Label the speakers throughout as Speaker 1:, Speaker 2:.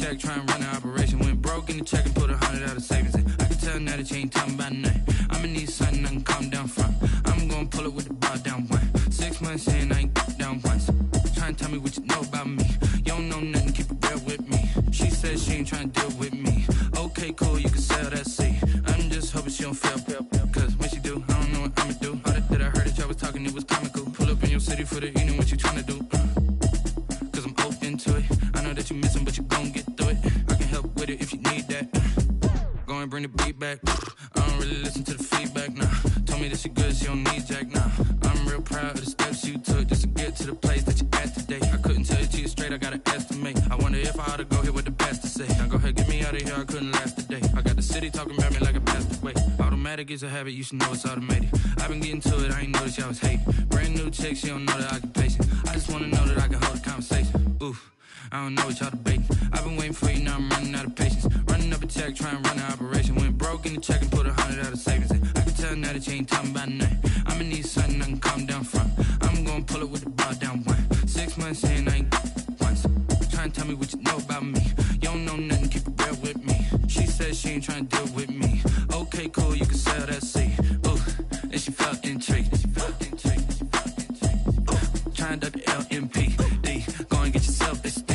Speaker 1: check, try and run the operation. Went broke in the check and put 100 out of savings in. I can tell now that you ain't talking about nothing. I'ma need something I can calm down from. I'm gonna pull it with the bar down one. 6 months in, I ain't down once. Try and tell me what you know about me. You don't know nothing, keep it real with me. She says she ain't trying to deal with me. Okay, cool, you can sell that seat. I'm just hoping she don't fail. Cause when she do, I don't know what I'ma do. All that I heard that y'all was talking, it was comical. Pull up in your city for the evening, what you trying to do? Cause I'm open to it. I know that you missing, but you gon' get through it. I can help with it if you need that. Go and bring the beat back. I don't really listen to the feedback, nah. Told me that she good, she don't need jack, nah. I'm real proud of the steps you took just to get to the place that you at today. I couldn't tell you to you straight, I gotta estimate. I wonder if I ought to go here with the best to say. Now go ahead, get me out of here, I couldn't last a day. I got the city talking about me like a passed away. Automatic is a habit, you should know it's automated. I've been getting to it, I ain't noticed y'all was hating. Brand new chick, she don't know the occupation. I just wanna know that I can hold a conversation. Oof, I don't know what y'all debating. I've been waiting for you, now I'm running out of patience. Running up a check, try and run the operation. Went broke in the check and put 100 out of savings in. I can tell now that you ain't talking about nothing. I'ma need something I can calm down from. I'm gonna pull it with the bar down one. 6 months in, I ain't once. Try and tell me what you know about me. You don't know nothing, keep it real with me. She says she ain't trying to deal with me. Okay, cool, you can sell that seat. Ooh, and she felt intrigued. Trying to duck the LMPD. Go and get your self-esteem.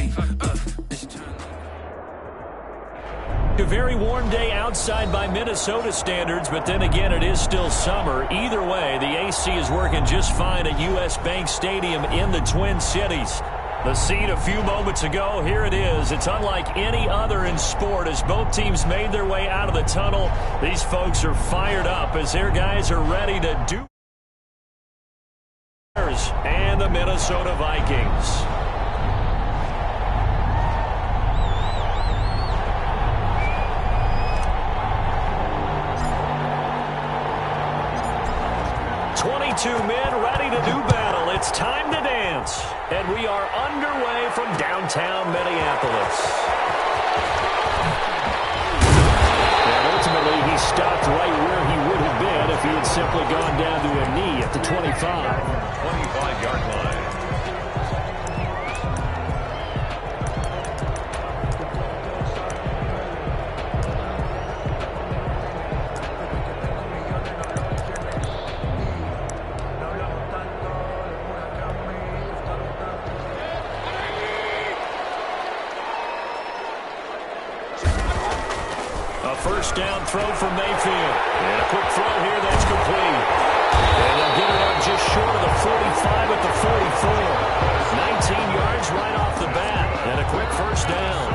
Speaker 2: A very warm day outside by Minnesota standards, but then again, it is still summer. Either way, the AC is working just fine at U.S. Bank Stadium in the Twin Cities. The scene a few moments ago, here it is. It's unlike any other in sport as both teams made their way out of the tunnel. These folks are fired up as their guys are ready to do. And the Minnesota Vikings. Men ready to do battle. It's time to dance. And we are underway from downtown Minneapolis. And ultimately, he stopped right where he would have been if he had simply gone down to a knee at the 25.
Speaker 3: 25-yard line.
Speaker 2: First down throw from Mayfield. And a quick throw here that's complete. And they'll get it up just short of the 45 at the 44. 19 yards right off the bat. And a quick first down.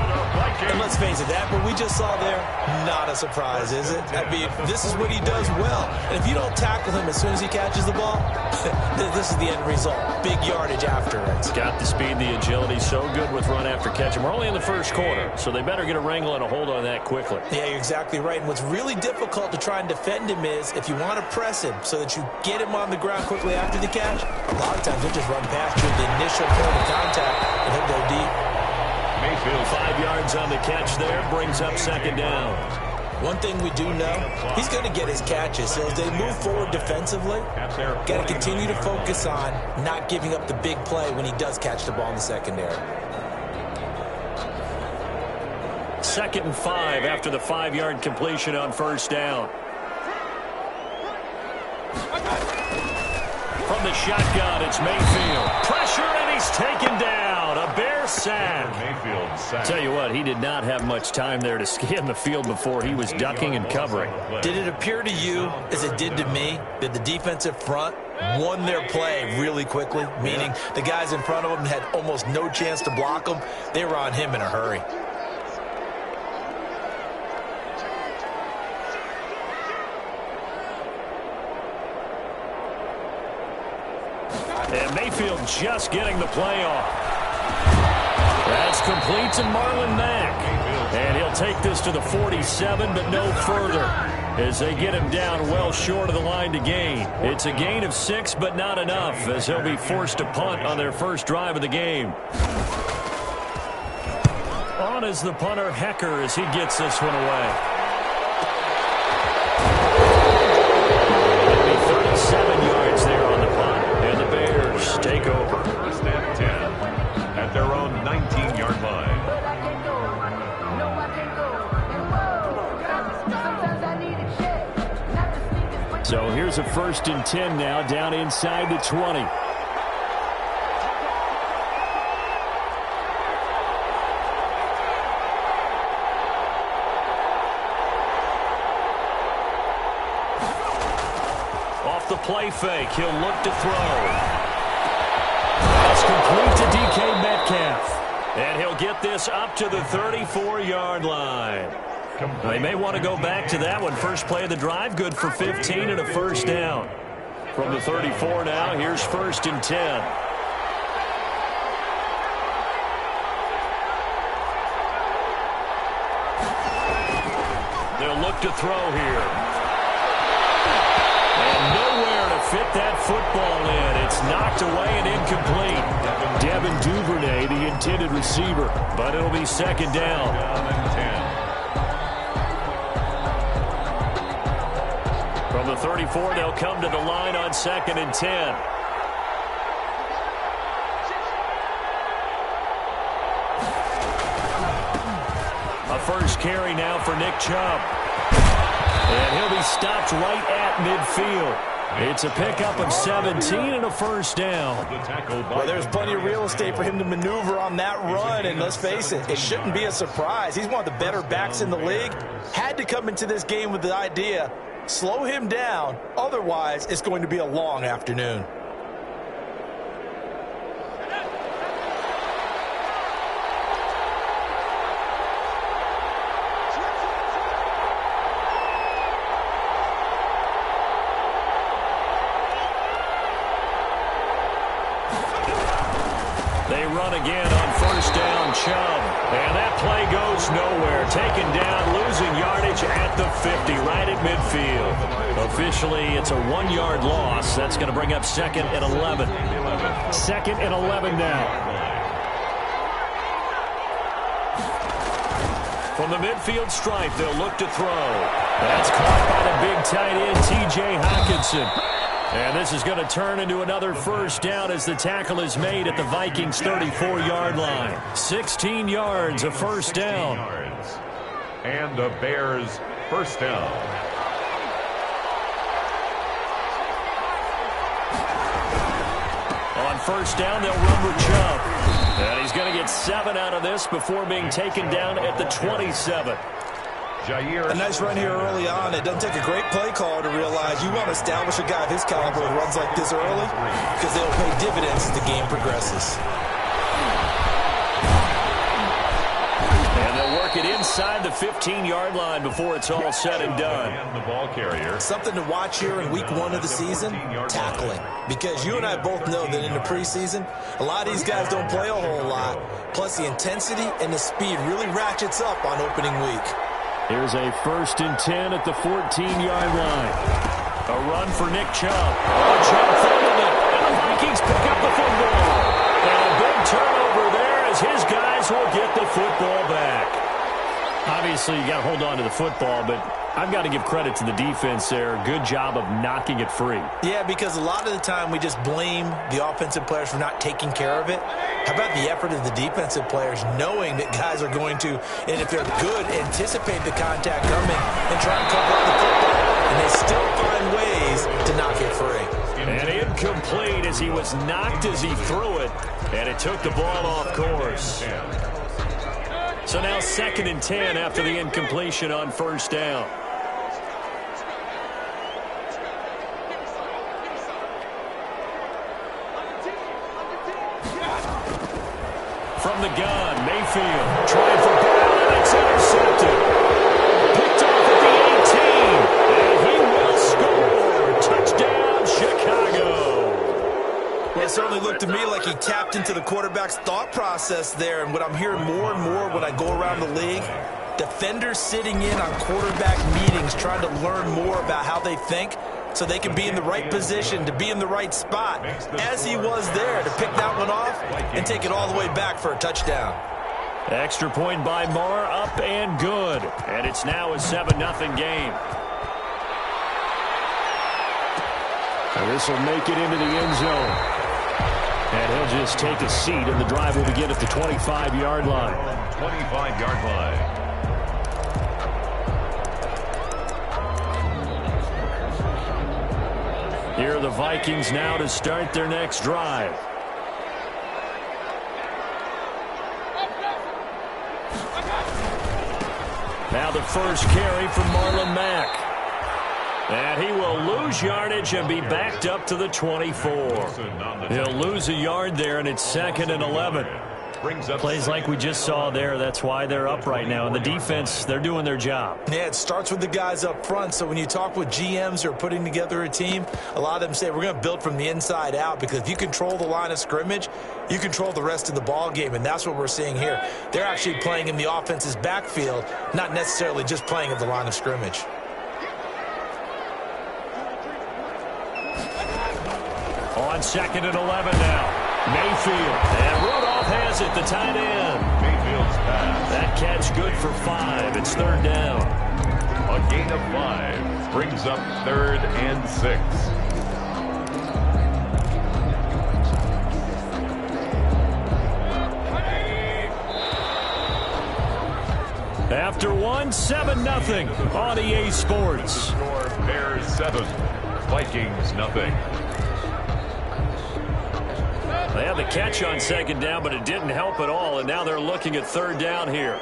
Speaker 4: And let's face it, that what we just saw there, not a surprise, is it? I mean, this is what he does well. And if you don't tackle him as soon as he catches the ball, this is the end result. Big yardage after it.
Speaker 2: It's got the speed, the agility, so good with run after catch. And we're only in the first quarter, so they better get a wrangle and a hold on that quickly.
Speaker 4: Yeah, you're exactly right. And what's really difficult to try and defend him is if you want to press him so that you get him on the ground quickly after the catch, a lot of times he'll just run past you at the initial point of contact and he'll go deep.
Speaker 2: Mayfield 5 yards on the catch there, brings up second down.
Speaker 4: One thing we do know, he's going to get his catches. So as they move forward defensively, got to continue to focus on not giving up the big play when he does catch the ball in the secondary.
Speaker 2: 2nd and 5 after the 5-yard completion on first down. From the shotgun, it's Mayfield. Pressure, and he's taken down. A Bear sack.
Speaker 3: Mayfield sack.
Speaker 2: Tell you what, he did not have much time there to scan the field before he was ducking and covering.
Speaker 4: Did it appear to you, as it did to me, that the defensive front won their play really quickly? Meaning the guys in front of them had almost no chance to block them. They were on him in a hurry.
Speaker 2: And Mayfield just getting the play off. That's complete to Marlon Mack. And he'll take this to the 47, but no further, as they get him down well short of the line to gain. It's a gain of 6, but not enough, as he'll be forced to punt on their first drive of the game. On is the punter, Hecker, as he gets this one away. It'll be 37 yards there on the punt, and the Bears take over.
Speaker 3: First and 10 at their own 19-yard line.
Speaker 2: Here's a 1st and 10 now, down inside the 20. Off the play fake, he'll look to throw. That's complete to DK Metcalf. And he'll get this up to the 34-yard line. They may want to go back to that one. First play of the drive, good for 15 and a 1st down. From the 34 now, here's 1st and 10. They'll look to throw here. And nowhere to fit that football in. It's knocked away and incomplete. Devin Duvernay, the intended receiver, but it'll be 2nd down. From the 34, they'll come to the line on 2nd and 10. A first carry now for Nick Chubb. And he'll be stopped right at midfield. It's a pickup of 17 and a 1st down.
Speaker 4: Well, there's plenty of real estate for him to maneuver on that run, and let's face it, it shouldn't be a surprise. He's one of the better backs in the league. Had to come into this game with the idea, slow him down, otherwise it's going to be a long afternoon.
Speaker 2: They run again on 1st down, Chubb. And that play goes nowhere. Taken down, losing yardage at the 50, right at midfield. Officially, it's a 1-yard loss. That's going to bring up 2nd and 11. 2nd and 11 now. From the midfield stripe, they'll look to throw. That's caught by the big tight end, T.J. Hockenson. And this is going to turn into another 1st down as the tackle is made at the Vikings' 34-yard line. 16 yards, a 1st down.
Speaker 3: And the Bears' 1st down.
Speaker 2: On 1st down, they'll run with Chubb. And he's going to get 7 out of this before being taken down at the 27.
Speaker 4: A nice run here early on. It doesn't take a great play call to realize you want to establish a guy of his caliber who runs like this early because they'll pay dividends as the game progresses.
Speaker 2: And they'll work it inside the 15-yard line before it's all said and done.
Speaker 3: And the ball carrier.
Speaker 4: Something to watch here in week 1 of the season, tackling. Because you and I both know that in the preseason, a lot of these guys don't play a whole lot. Plus the intensity and the speed really ratchets up on opening week.
Speaker 2: Here's a 1st and 10 at the 14-yard line. A run for Nick Chubb. Oh, Chubb fumbled it, and the Vikings pick up the football. And a big turnover there as his guys will get the football back. Obviously, you got to hold on to the football, but I've got to give credit to the defense there. Good job of knocking it free.
Speaker 4: Yeah, because a lot of the time we just blame the offensive players for not taking care of it. How about the effort of the defensive players knowing that guys are going to, and if they're good, anticipate the contact coming and try and cover up the football. And they still find ways to knock it free.
Speaker 2: And incomplete as he was knocked as he threw it, and it took the ball off course. So now 2nd and 10 after the incompletion on 1st down. From the gun, Mayfield trying for Brown. It's intercepted. Picked off at the 18. And he will score. Touchdown, Chicago.
Speaker 4: Well, it certainly looked to me like he tapped into the quarterback's thought process there. And what I'm hearing more and more when I go around the league, defenders sitting in on quarterback meetings trying to learn more about how they think so they can be in the right position, to be in the right spot, as he was there to pick that one off and take it all the way back for a touchdown.
Speaker 2: Extra point by Marr, up and good. And it's now a 7-0 game. And this will make it into the end zone. And he'll just take a seat, and the drive will begin at the 25-yard line.
Speaker 3: 25-yard line.
Speaker 2: Here are the Vikings now to start their next drive. Now the first carry from Marlon Mack. And he will lose yardage and be backed up to the 24. He'll lose a yard there, and it's 2nd and 11. Plays like we just saw there. That's why they're up right now. And the defense, they're doing their job.
Speaker 4: Yeah, it starts with the guys up front. So when you talk with GMs who are putting together a team, a lot of them say we're going to build from the inside out, because if you control the line of scrimmage, you control the rest of the ball game, and that's what we're seeing here. They're actually playing in the offense's backfield, not necessarily just playing at the line of scrimmage.
Speaker 2: On 2nd and 11 now. Mayfield. And Rudolph has it, the tight end.
Speaker 3: Mayfield's pass.
Speaker 2: That catch good for 5. It's 3rd down.
Speaker 3: A gain of 5 brings up 3rd and 6.
Speaker 2: After 1, 7-0 on EA Sports.
Speaker 3: Score Bears 7, Vikings nothing.
Speaker 2: They had the catch on 2nd down, but it didn't help at all, and now they're looking at 3rd down here.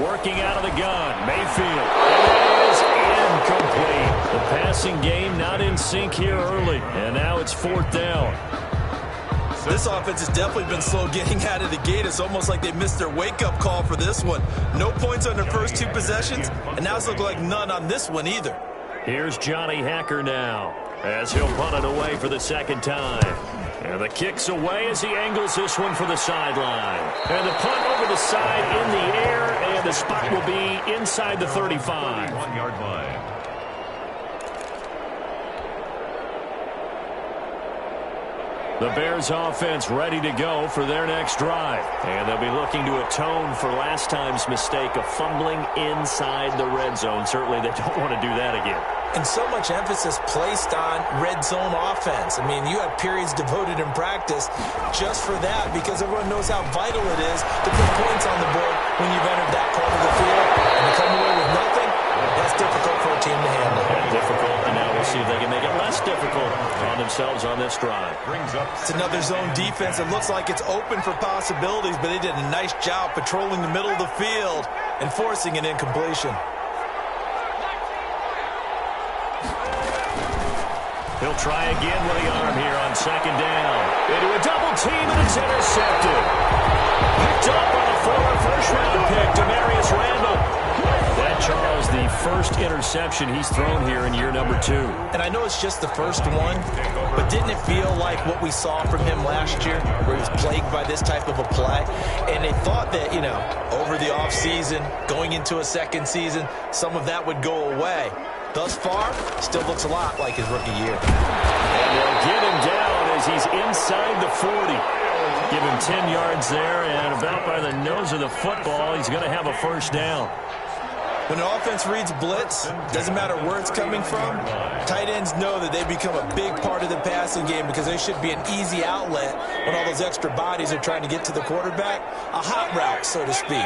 Speaker 2: Working out of the gun, Mayfield. It is incomplete. The passing game not in sync here early, and now it's 4th down.
Speaker 4: This offense has definitely been slow getting out of the gate. It's almost like they missed their wake-up call for this one. No points on their first 2 possessions, and now it's looking like none on this one either.
Speaker 2: Here's Johnny Hacker now, as he'll punt it away for the 2nd time. And the kick's away as he angles this one for the sideline. And the punt over the side in the air, and the spot will be inside the 35.
Speaker 3: 1-yard line.
Speaker 2: The Bears offense ready to go for their next drive. And they'll be looking to atone for last time's mistake of fumbling inside the red zone. Certainly they don't want to do that again.
Speaker 4: And so much emphasis placed on red zone offense. I mean, you have periods devoted in practice just for that, because everyone knows how vital it is to put points on the board when you've entered that part of the field. And to come away with nothing, that's difficult for a team to handle.
Speaker 2: Difficult, and now we'll see if they can make it less difficult on themselves on this drive.
Speaker 4: It's another zone defense. It looks like it's open for possibilities, but they did a nice job patrolling the middle of the field and forcing an incompletion.
Speaker 2: He'll try again with the arm here on 2nd down. Into a double team, and it's intercepted. Picked up on a former first-round pick, Demarius Randall. That, Charles, the first interception he's thrown here in year number 2.
Speaker 4: And I know it's just the first one, but didn't it feel like what we saw from him last year, where he was plagued by this type of a play? And they thought that, you know, over the offseason, going into a second season, some of that would go away. Thus far, still looks a lot like his rookie year.
Speaker 2: And they'll get him down as he's inside the 40. Give him 10 yards there, and about by the nose of the football, he's going to have a first down.
Speaker 4: When an offense reads blitz, doesn't matter where it's coming from, tight ends know that they become a big part of the passing game, because they should be an easy outlet when all those extra bodies are trying to get to the quarterback. A hot route, so to speak.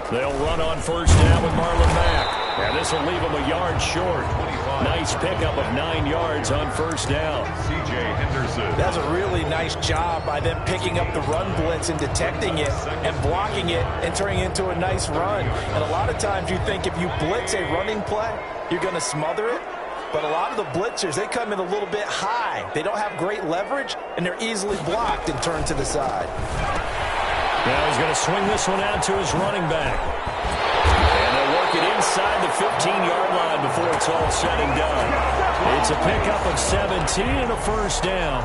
Speaker 2: They'll run on first down with Marlon Mack. And this will leave him a yard short. Nice pickup of 9 yards on first down.
Speaker 3: C.J. Henderson.
Speaker 4: That's a really nice job by them picking up the run blitz and detecting it and blocking it and turning it into a nice run. And a lot of times you think if you blitz a running play, you're going to smother it. But a lot of the blitzers, they come in a little bit high. They don't have great leverage, and they're easily blocked and turned to the side.
Speaker 2: Now he's going to swing this one out to his running back. And they'll work it inside the 15-yard line before it's all said and done. It's a pickup of 17 and a first down.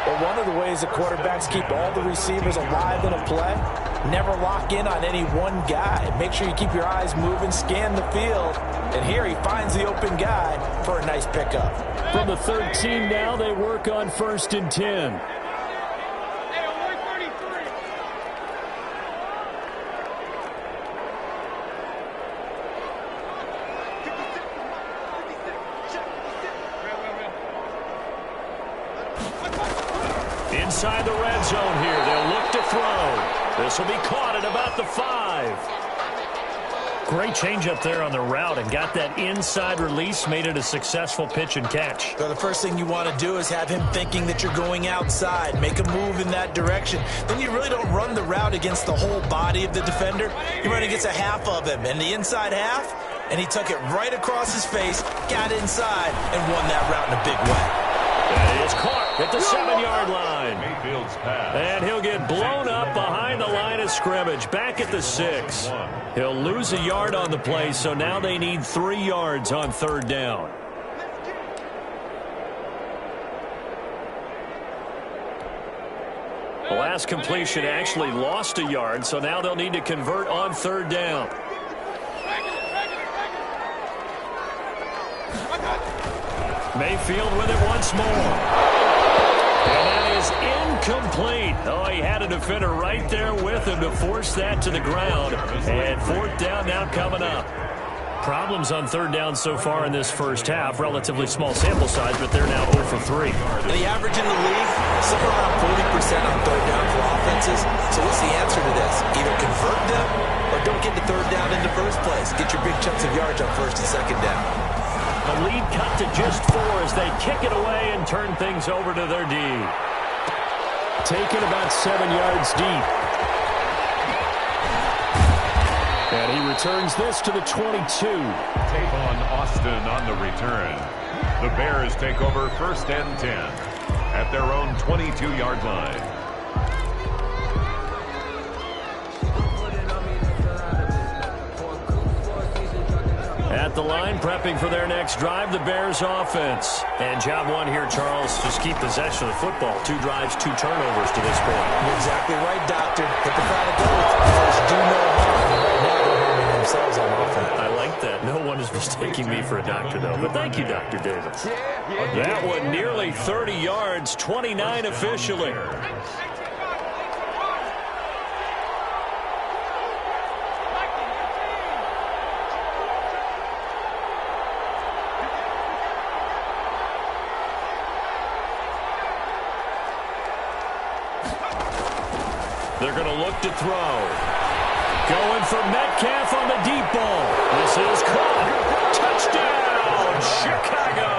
Speaker 4: Well, one of the ways the quarterbacks keep all the receivers alive in a play, never lock in on any one guy. Make sure you keep your eyes moving, scan the field. And here he finds the open guy for a nice pickup.
Speaker 2: From the 13 now, they work on 1st and 10. Inside the red zone here. They'll look to throw. This will be caught at about the 5. Great change up there on the route and got that inside release, made it a successful pitch and catch.
Speaker 4: So the first thing you want to do is have him thinking that you're going outside. Make a move in that direction. Then you really don't run the route against the whole body of the defender. You run against a half of him, and the inside half, and he took it right across his face, got inside, and won that route in a big way.
Speaker 2: And he is caught at the 7-yard line. And he'll get blown up behind the line of scrimmage, back at the 6. He'll lose a yard on the play, so now they need 3 yards on 3rd down. The last completion actually lost a yard, so now they'll need to convert on 3rd down. Mayfield with it once more. And that is incomplete. Oh, he had a defender right there with him to force that to the ground. And 4th down now coming up. Problems on 3rd down so far in this first half. Relatively small sample size, but they're now 0 for 3.
Speaker 4: The average in the league, somewhere around 40% on 3rd down for offenses. So what's the answer to this? Either convert them or don't get the 3rd down in the first place. Get your big chunks of yards on 1st and 2nd down.
Speaker 2: The lead cut to just 4 as they kick it away and turn things over to their D. Taken about 7 yards deep. And he returns this to the 22.
Speaker 3: Tavon Austin on the return. The Bears take over 1st and 10 at their own 22-yard line.
Speaker 2: At the line, prepping for their next drive, the Bears offense. And job one here, Charles, just keep possession of the football. 2 drives, 2 turnovers to this point.
Speaker 4: You're exactly right, Doctor. Hit the crowd of goals. First, do no harm. Right now, they're harming themselves on offense.
Speaker 2: I like that. No one is mistaking me for a doctor, though. But thank you, Dr. Davis. That one nearly 30 yards, 29 officially. They're going to look to throw. Going for Metcalf on the deep ball. This is caught. Touchdown, Chicago.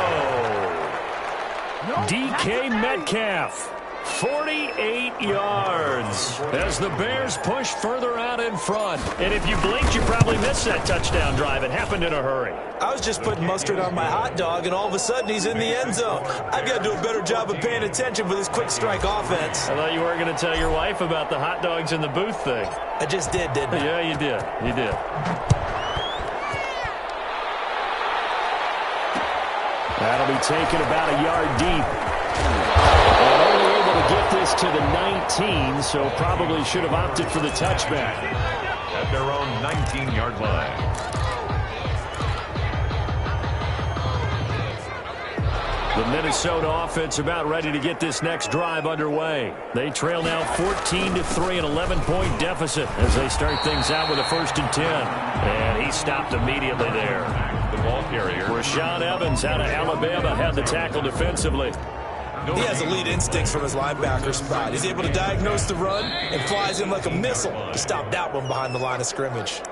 Speaker 2: DK Metcalf, 48 yards as the Bears push further out in front. And if you blinked, you probably missed that touchdown drive. It happened in a hurry.
Speaker 4: I was just putting mustard on my hot dog, and all of a sudden he's in the end zone. I've got to do a better job of paying attention with this quick strike offense.
Speaker 2: I thought you weren't going to tell your wife about the hot dogs in the booth thing.
Speaker 4: I just did, didn't I?
Speaker 2: Yeah, you did. You did. That'll be taken about a yard deep. And only able to get this to the 19, so probably should have opted for the touchback.
Speaker 3: At their own 19-yard line.
Speaker 2: The Minnesota offense about ready to get this next drive underway. They trail now 14-3, an 11-point deficit as they start things out with a 1st and 10. And he stopped immediately there.
Speaker 3: The ball carrier.
Speaker 2: Rashaan Evans out of Alabama had the tackle defensively.
Speaker 4: He has elite instincts from his linebacker spot. He's able to diagnose the run and flies in like a missile to stop that one behind the line of scrimmage.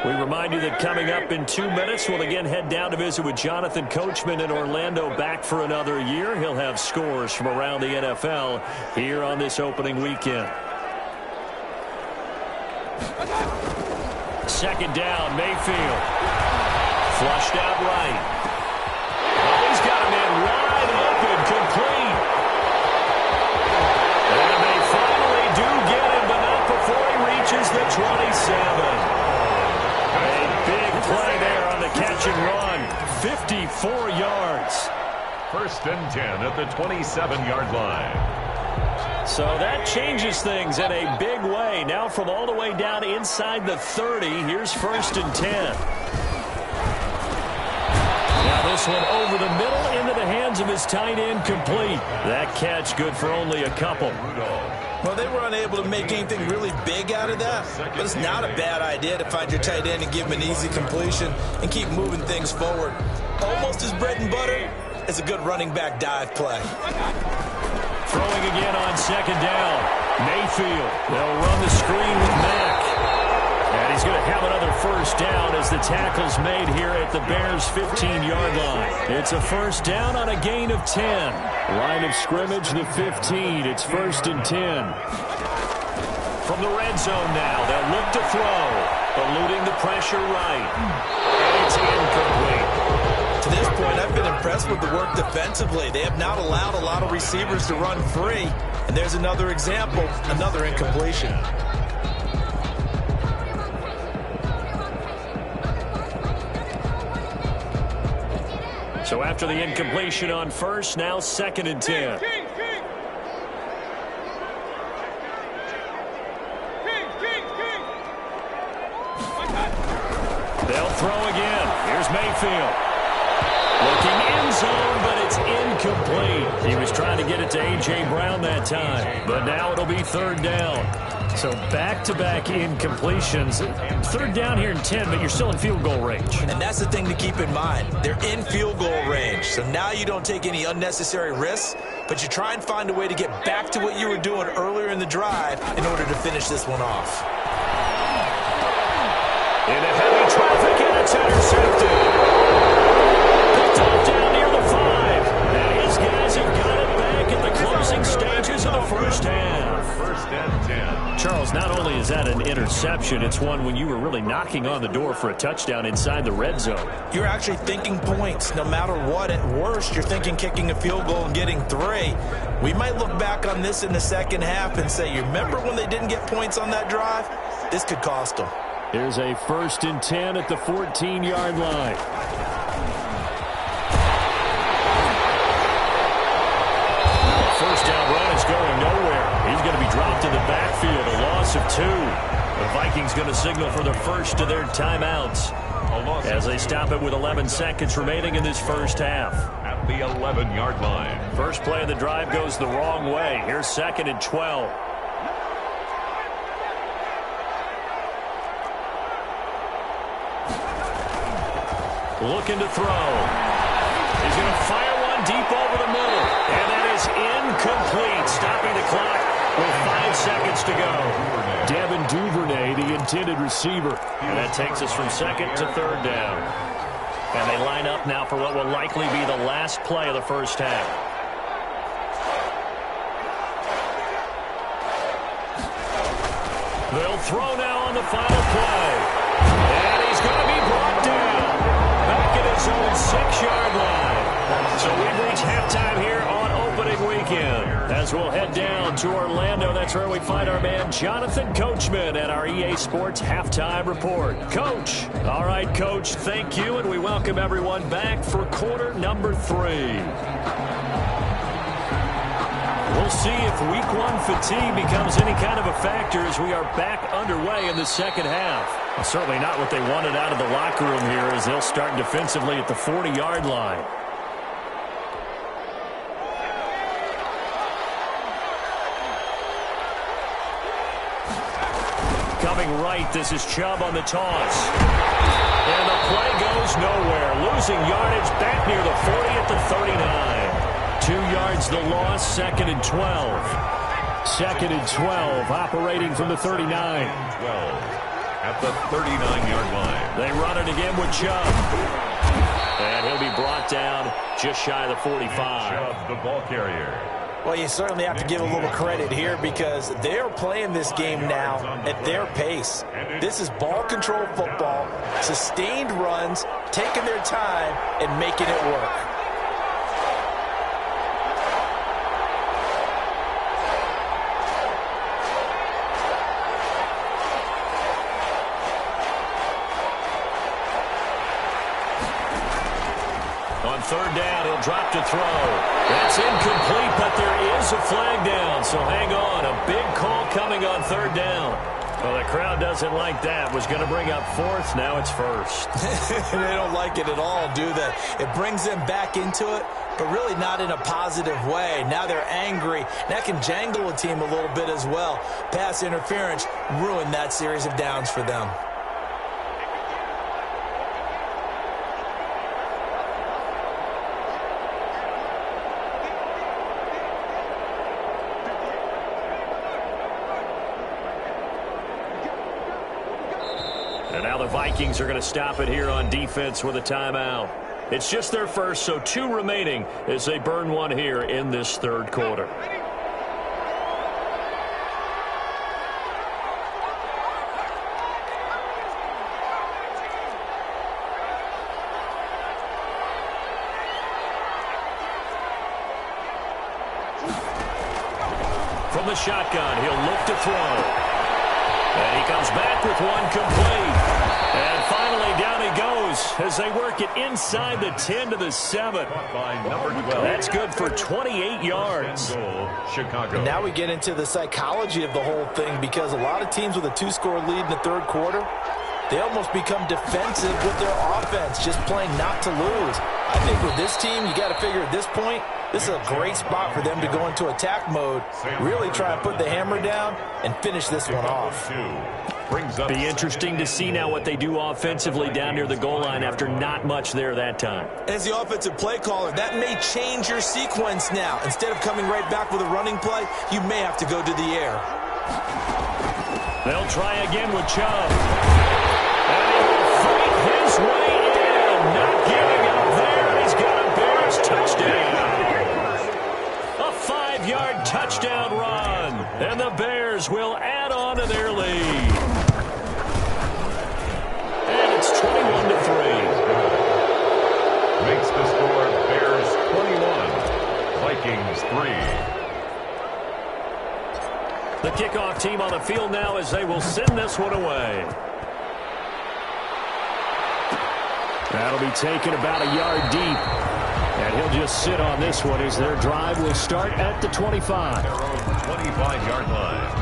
Speaker 2: We remind you that coming up in 2 minutes, we'll again head down to visit with Jonathan Coachman in Orlando, back for another year. He'll have scores from around the NFL here on this opening weekend. 2nd down, Mayfield. Flushed out right. Oh, he's got a man wide open, complete. And they finally do get him, but not before he reaches the 27. A big play there on the catch and run. 54 yards.
Speaker 3: First and 10 at the 27-yard line.
Speaker 2: So that changes things in a big way. Now from all the way down inside the 30, here's first and 10. Now this one over the middle into the hands of his tight end, complete. That catch good for only a couple.
Speaker 4: Well, they were unable to make anything really big out of that, but it's not a bad idea to find your tight end and give him an easy completion and keep moving things forward. Almost his bread and butter is a good running back dive play.
Speaker 2: Throwing again on second down. Mayfield. They'll run the screen with Mack. And he's going to have another first down as the tackle's made here at the Bears' 15-yard line. It's a first down on a gain of 10. Line of scrimmage, the 15. It's first and 10. From the red zone now, they'll look to throw. Eluding the pressure right. And it's incomplete.
Speaker 4: To this point, I've been impressed with the work defensively. They have not allowed a lot of receivers to run free. And there's another example, another incompletion.
Speaker 2: So after the incompletion on first, now second and 10. They'll throw again. Here's Mayfield. Looking end zone, but it's incomplete. He was trying to get it to A.J. Brown that time, but now it'll be third down. So back-to-back incompletions. Third down here in 10, but you're still in field goal range.
Speaker 4: And that's the thing to keep in mind. They're in field goal range, so now you don't take any unnecessary risks, but you try and find a way to get back to what you were doing earlier in the drive in order to finish this one off.
Speaker 2: Into heavy traffic, and it's intercepted. Down near the 5. And his guys have got it back in the closing stages of the first half.
Speaker 3: First and 10.
Speaker 2: Charles, not only is that an interception, it's one when you were really knocking on the door for a touchdown inside the red zone.
Speaker 4: You're actually thinking points no matter what. At worst, you're thinking kicking a field goal and getting 3. We might look back on this in the second half and say, you remember when they didn't get points on that drive? This could cost them.
Speaker 2: Here's a first and 10 at the 14-yard line. First down run is going nowhere. He's going to be dropped in the backfield, a loss of 2. The Vikings going to signal for the first of their timeouts as they stop it with 11 seconds remaining in this first half.
Speaker 3: At the 11-yard line.
Speaker 2: First play of the drive goes the wrong way. Here's second and 12. Looking to throw. He's going to fire one deep over the middle. And that is incomplete, stopping the clock with 5 seconds to go. Devin Duvernay, the intended receiver. And that takes us from second to third down. And they line up now for what will likely be the last play of the first half. They'll throw now on the final play. And he's going to be brought down back at his own 6-yard line. So we've reached halftime here on opening weekend. As we'll head down to Orlando, that's where we find our man Jonathan Coachman at our EA Sports Halftime Report. Coach. All right, Coach, thank you, and we welcome everyone back for quarter number 3. We'll see if week 1 fatigue becomes any kind of a factor as we are back underway in the second half. Well, certainly not what they wanted out of the locker room here as they'll start defensively at the 40-yard line. Coming right, this is Chubb on the toss. And the play goes nowhere. Losing yardage back near the 40 at the 39. 2 yards the loss, second and 12. Second and 12, operating from the 39.
Speaker 3: 12 at the 39-yard line.
Speaker 2: They run it again with Chubb. And he'll be brought down just shy of the 45.
Speaker 3: Chubb, the ball carrier.
Speaker 4: Well, you certainly have to give a little credit here because they're playing this game now at their pace. This is ball control football, sustained runs, taking their time, and making it work.
Speaker 2: On third down, he'll drop to throw. That's incomplete, but there is a flag down, so hang on. A big call coming on third down. Well, the crowd doesn't like that. Was going to bring up fourth. Now it's first.
Speaker 4: They don't like it at all, do they? It brings them back into it, but really not in a positive way. Now they're angry. That can jangle a team a little bit as well. Pass interference ruined that series of downs for them.
Speaker 2: And now the Vikings are going to stop it here on defense with a timeout. It's just their first, so 2 remaining as they burn one here in this third quarter. From the shotgun, he'll look to throw. And he comes back with one complete. And finally, down he goes as they work it inside the 10 to the 7. That's good for 28 yards.
Speaker 3: Chicago.
Speaker 4: And now we get into the psychology of the whole thing, because a lot of teams with a 2-score lead in the third quarter, they almost become defensive with their offense, just playing not to lose. I think with this team, you got to figure at this point, this is a great spot for them to go into attack mode, really try and put the hammer down and finish this one off.
Speaker 2: Be interesting to see now what they do offensively down near the goal line after not much there that time.
Speaker 4: As the offensive play caller, that may change your sequence now. Instead of coming right back with a running play, you may have to go to the air.
Speaker 2: They'll try again with Chubb. And he will fight his way in. Not giving up there. He's got a Bears touchdown. A 5-yard touchdown run. And the Bears will add on to their lead. And it's 21-3.
Speaker 3: Makes the score Bears 21, Vikings 3.
Speaker 2: The kickoff team on the field now as they will send this one away. That'll be taken about a yard deep. And he'll just sit on this one as their drive will start at the 25.
Speaker 3: Their own 25-yard line.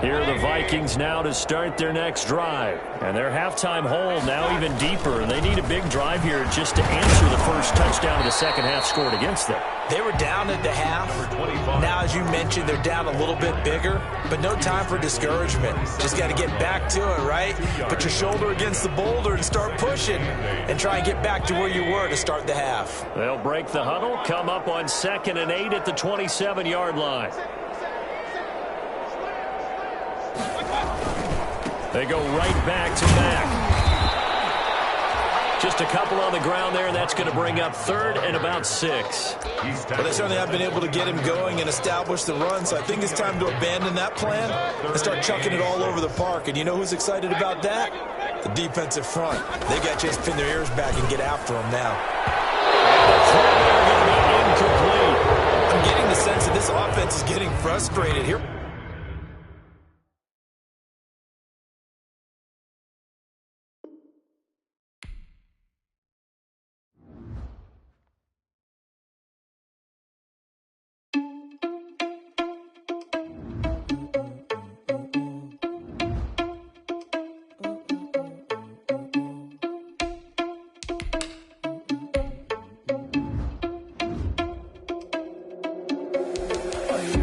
Speaker 2: Here are the Vikings now to start their next drive. And their halftime hole now even deeper. And they need a big drive here just to answer the first touchdown of the second half scored against them.
Speaker 4: They were down at the half. Now, as you mentioned, they're down a little bit bigger, but no time for discouragement. Just got to get back to it, right? Put your shoulder against the boulder and start pushing and try and get back to where you were to start the half.
Speaker 2: They'll break the huddle, come up on 2nd and 8 at the 27-yard line. They go right back to Mack. Just a couple on the ground there, and that's going to bring up 3rd and about 6.
Speaker 4: Well, they certainly have been able to get him going and establish the run, so I think it's time to abandon that plan and start chucking it all over the park. And you know who's excited about that? The defensive front. They got to just pin their ears back and get after him now.
Speaker 2: Incomplete.
Speaker 4: I'm getting the sense that this offense is getting frustrated here.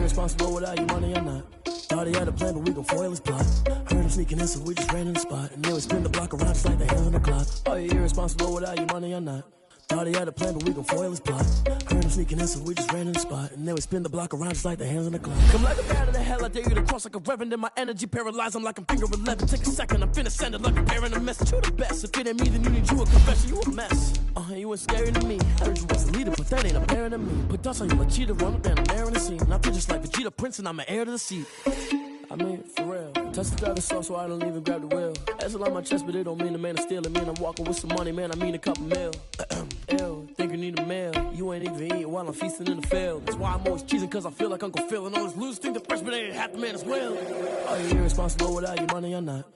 Speaker 5: Responsible without your money or not. Thought he had a plan, but we gon' foil his plot. Heard him sneaking in, so we just ran in the spot. And then we spin the block around just like the hell on the clock. Are you irresponsible without your money or not? Thought he had a plan, but we gon' foil his plot. Heard him sneaking in, so we just ran in the spot. And then we spin the block around just like the hands on the clock. Come like a bat of the hell, I dare you to cross like a reverend. And my energy paralyzed, I'm like I'm finger 11. Take a second, I'm finna send it like a parent a message. You the best, if it ain't me, then you need you a confession. You a mess, you ain't scary to me. I heard you was a leader, but that ain't apparent to me. Put dust on you like cheetah, run up and I'm airing the scene. And I feel just like Vegeta Prince and I'm an heir to the seat. I mean, for real. Touch the driver's soft so I don't even grab the wheel. That's on my chest, but it don't mean the man is stealing. Man, I'm walking with some money, man, I mean a couple mil. Ew, think you need a meal. You ain't even eating while I'm feasting in the field. That's why I'm always cheesing, cause I feel like Uncle Phil. And all this lose think the freshman ain't half the man as well. Are you irresponsible without your money or not?